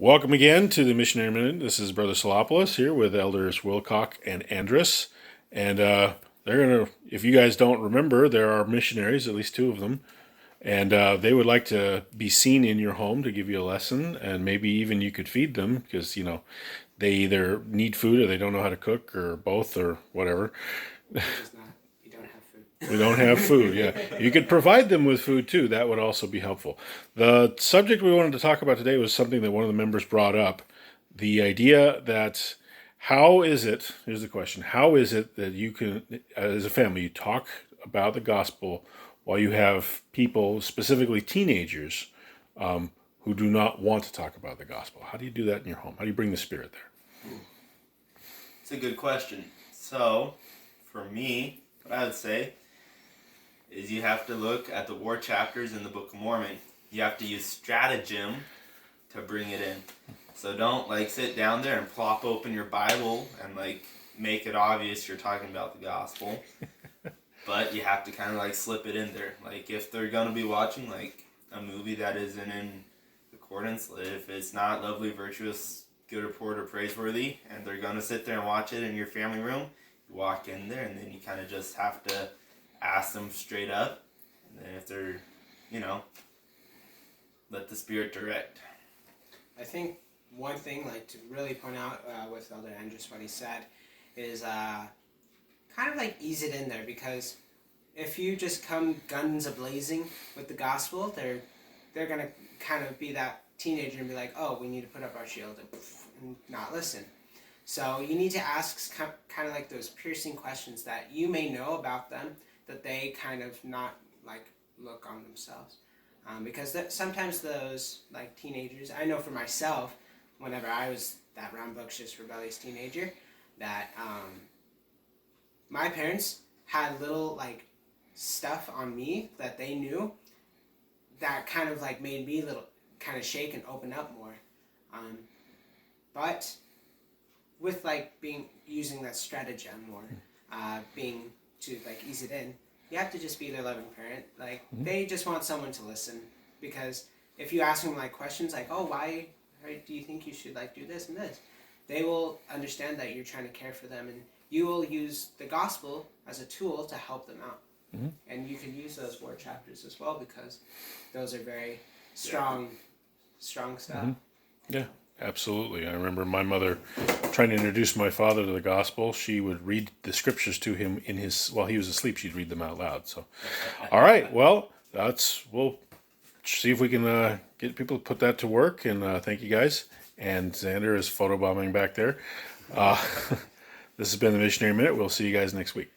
Welcome again to the Missionary Minute. This is Brother Solopoulos here with Elders Wilcock and Andrus. And they're going to, if you guys don't remember, there are missionaries, at least two of them. And they would like to be seen in your home to give you a lesson. And maybe even you could feed them because, they either need food or they don't know how to cook or both or whatever. It's not. You don't have food. We don't have food, yeah. You could provide them with food too. That would also be helpful. The subject we wanted to talk about today was something that one of the members brought up. The idea that here's the question, how is it that you can, as a family, you talk about the gospel while you have people, specifically teenagers, who do not want to talk about the gospel? How do you do that in your home? How do you bring the Spirit there? It's a good question. So, for me, what I would say is you have to look at the war chapters in the Book of Mormon. You have to use stratagem to bring it in. So don't sit down there and plop open your Bible and make it obvious you're talking about the gospel. But you have to kind of slip it in there. If they're going to be watching a movie that isn't in accordance, if it's not lovely, virtuous, good report, or praiseworthy, and they're going to sit there and watch it in your family room, you walk in there and then you kind of just have to ask them straight up, and then if they're, let the Spirit direct. I think one thing to really point out with Elder Andrews what he said is kind of ease it in there, because if you just come guns a-blazing with the gospel, they're going to kind of be that teenager and be like, oh, we need to put up our shield and not listen. So you need to ask kind of those piercing questions that you may know about them, that they kind of not look on themselves. Because sometimes those teenagers, I know for myself, whenever I was that rambunctious, rebellious teenager, that my parents had little stuff on me that they knew that kind of made me little kind of shake and open up more. But with using that stratagem or being to ease it in, you have to just be their loving parent. They just want someone to listen, because if you ask them questions oh, why do you think you should do this and this, they will understand that you're trying to care for them, and you will use the gospel as a tool to help them out. Mm-hmm. And you can use those war chapters as well, because those are very strong stuff. Mm-hmm. Yeah, absolutely. I remember my mother trying to introduce my father to the gospel. She would read the scriptures to him while he was asleep. She'd read them out loud. So, all right. Well, we'll see if we can get people to put that to work. And thank you guys. And Xander is photobombing back there. This has been the Missionary Minute. We'll see you guys next week.